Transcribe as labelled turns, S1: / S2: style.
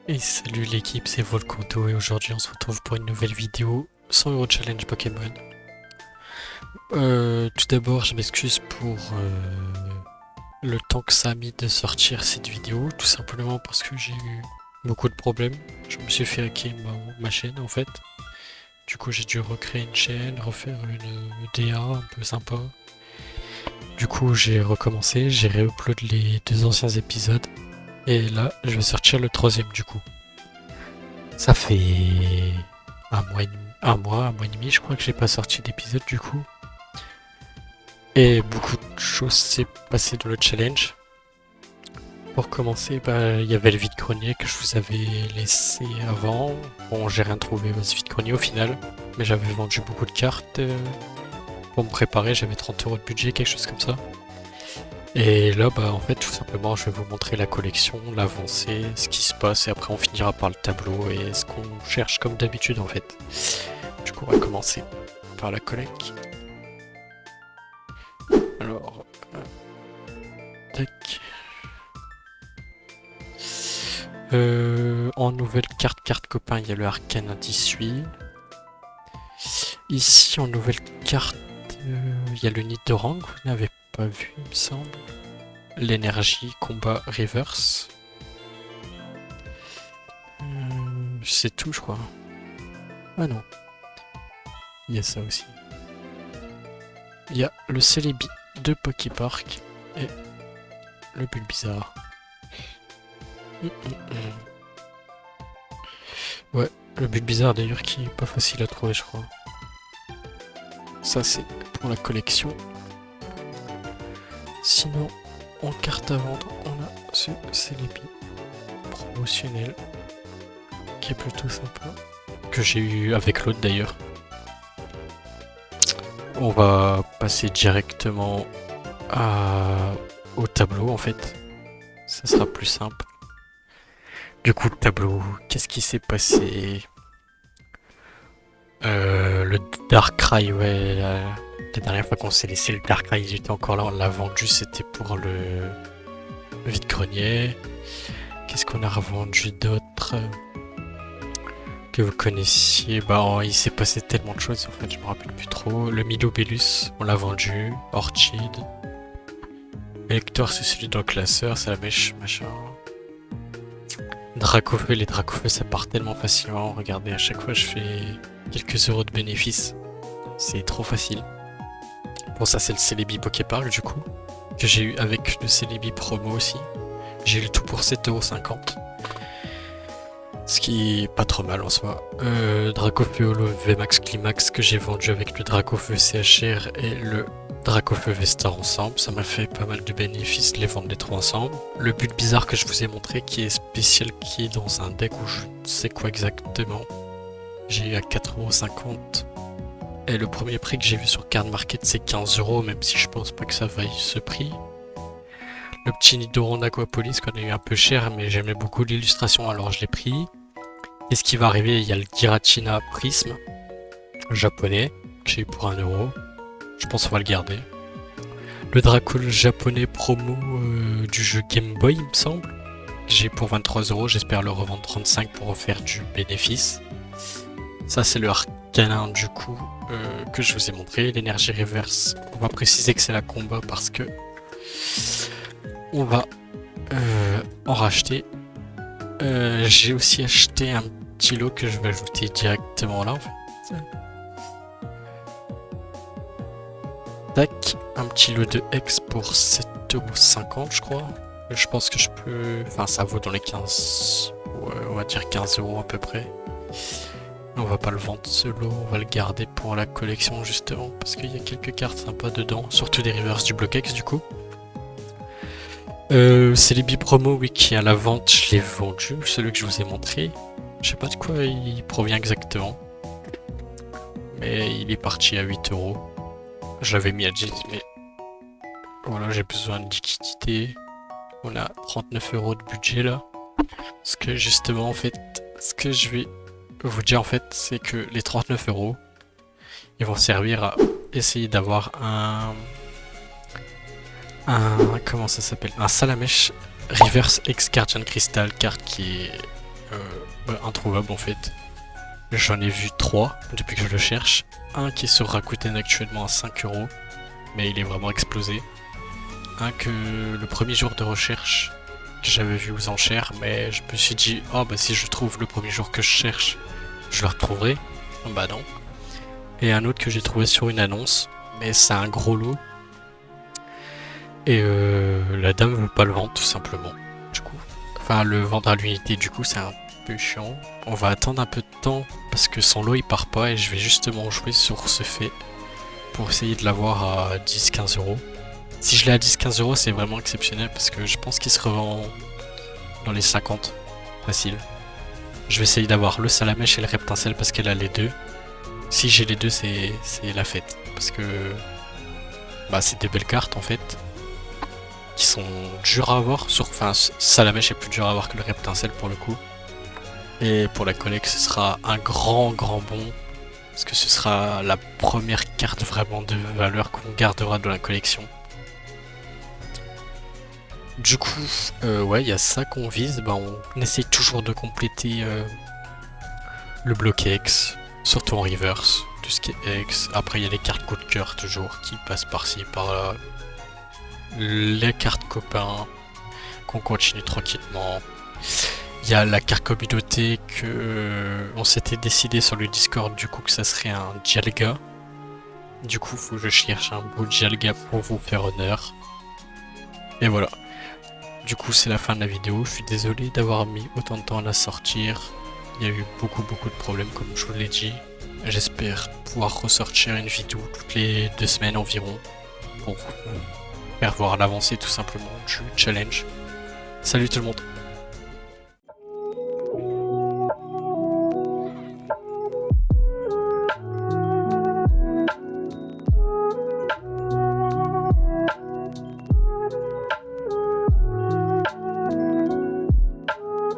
S1: Et salut l'équipe, c'est Volcanto et aujourd'hui on se retrouve pour une nouvelle vidéo 100 € challenge Pokémon. Tout d'abord je m'excuse pour le temps que ça a mis de sortir cette vidéo, tout simplement parce que j'ai eu beaucoup de problèmes. Je me suis fait hacker ma chaîne en fait. Du coup j'ai dû recréer une chaîne, refaire une DA un peu sympa. Du coup j'ai recommencé, j'ai réupload les deux anciens épisodes. Et là je vais sortir le troisième du coup. Ça fait un mois et demi, je crois que j'ai pas sorti d'épisode du coup. Et beaucoup de choses s'est passé dans le challenge. Pour commencer, il y avait le vide-grenier que je vous avais laissé avant. Bon, j'ai rien trouvé à ce vide-grenier au final, mais j'avais vendu beaucoup de cartes pour me préparer. J'avais 30 € de budget, quelque chose comme ça. Et là, en fait, tout simplement, je vais vous montrer la collection, l'avancée, ce qui se passe, et après on finira par le tableau et ce qu'on cherche comme d'habitude en fait. Du coup, on va commencer par la collecte. Alors, tac. En nouvelle carte copain, il y a le Arcane 18. Ici, en nouvelle carte, il y a le Nidoran, que vous n'avez pas vu, il me semble. L'énergie, combat, reverse. C'est tout, je crois. Ah non. Il y a ça aussi. Il y a le Celebi de Poképark et le Bulbizarre. Ouais, le Bulbizarre d'ailleurs qui est pas facile à trouver, je crois. Ça, c'est pour la collection. Sinon, en carte à vendre, on a ce Celebi promotionnel qui est plutôt sympa. Que j'ai eu avec l'autre d'ailleurs. On va passer directement au tableau en fait. Ça sera plus simple. Du coup, le tableau, qu'est-ce qui s'est passé? Le Darkrai, ouais, la dernière fois qu'on s'est laissé le Darkrai, il était encore là, on l'a vendu, c'était pour le vide-grenier. Qu'est-ce qu'on a revendu d'autre que vous connaissiez? Il s'est passé tellement de choses, en fait, je me rappelle plus trop. Le Milobellus, on l'a vendu. Orchid. Elector, c'est celui dans le classeur, c'est la mèche, machin. Dracofeu, les Dracofeu, ça part tellement facilement. Regardez, à chaque fois, je fais quelques euros de bénéfices. C'est trop facile. Bon, ça, c'est le Celebi Poképark, du coup, que j'ai eu avec le Celebi promo aussi. J'ai eu le tout pour 7,50 €. Ce qui est pas trop mal en soi. Dracofeu Holo VMAX Climax que j'ai vendu avec le Dracofeu CHR et le Dracofeu Vestar ensemble. Ça m'a fait pas mal de bénéfices de les vendre les trois ensemble. Le but bizarre que je vous ai montré qui est spécial, qui est dans un deck où je ne sais quoi exactement. J'ai eu à 4,50 €. Et le premier prix que j'ai vu sur Card Market c'est 15 €, même si je pense pas que ça vaille ce prix. Le petit Nidoran Aquapolis qu'on a eu un peu cher, mais j'aimais beaucoup l'illustration alors je l'ai pris. Et ce qui va arriver, il y a le Giratina Prism japonais que j'ai eu pour 1 €. Je pense qu'on va le garder. Le Dracul japonais promo du jeu Game Boy, il me semble, que j'ai pour 23 €. J'espère le revendre 35 pour refaire du bénéfice. Ça, c'est le Arcanin du coup que je vous ai montré. L'énergie reverse, on va préciser que c'est la combat parce que on va en racheter. J'ai aussi acheté un petit lot que je vais ajouter directement là en fait. Tac, un petit lot de X pour 7,50 € je crois. Je pense que je peux... Enfin ça vaut dans les 15... Ouais, on va dire 15 € à peu près. On va pas le vendre ce lot, on va le garder pour la collection justement. Parce qu'il y a quelques cartes sympas dedans. Surtout des reverse du bloc X du coup. C'est les bi-promo, oui, qui est à la vente, je l'ai vendu, celui que je vous ai montré. Je sais pas de quoi il provient exactement. Mais il est parti à 8 €. J'avais mis à 10, mais voilà, j'ai besoin de liquidité. On a 39 € de budget là. Parce que justement, en fait, ce que je vais vous dire en fait, c'est que les 39 €, ils vont servir à essayer d'avoir comment ça s'appelle, un Salamèche Reverse X Guardian Crystal, carte qui est introuvable en fait. J'en ai vu 3 depuis que je le cherche. Un qui est sur Rakuten actuellement à 5 €, mais il est vraiment explosé. Un que le premier jour de recherche que j'avais vu aux enchères, mais je me suis dit oh bah si je trouve le premier jour que je cherche, je le retrouverai. Bah non. Et un autre que j'ai trouvé sur une annonce, mais c'est un gros lot. Et la dame veut pas le vendre tout simplement. Du coup, enfin le vendre à l'unité, du coup c'est un peu chiant. On va attendre un peu de temps parce que son lot il part pas et je vais justement jouer sur ce fait pour essayer de l'avoir à 10-15 €. Si je l'ai à 10-15 € c'est vraiment exceptionnel parce que je pense qu'il se revend dans les 50 facile. Je vais essayer d'avoir le Salamèche et le Reptincelle parce qu'elle a les deux. Si j'ai les deux c'est la fête parce que bah c'est des belles cartes en fait qui sont dures à avoir. Enfin Salamèche est plus dur à avoir que le Reptincelle pour le coup. Et pour la collecte ce sera un grand bond parce que ce sera la première carte vraiment de valeur qu'on gardera dans la collection. Du coup, ouais, il y a ça qu'on vise. Bah, on essaie toujours de compléter le bloc X, surtout en reverse, tout ce qui est X. Après, il y a les cartes coup de cœur toujours qui passent par-ci, par-là. Les cartes copains qu'on continue tranquillement. Il y a la carte communauté que on s'était décidé sur le Discord du coup que ça serait un Dialga. Du coup, faut que je cherche un beau Dialga pour vous faire honneur. Et voilà. Du coup, c'est la fin de la vidéo. Je suis désolé d'avoir mis autant de temps à la sortir. Il y a eu beaucoup de problèmes comme je vous l'ai dit. J'espère pouvoir ressortir une vidéo toutes les 2 semaines environ pour faire voir l'avancée tout simplement du challenge. Salut tout le monde!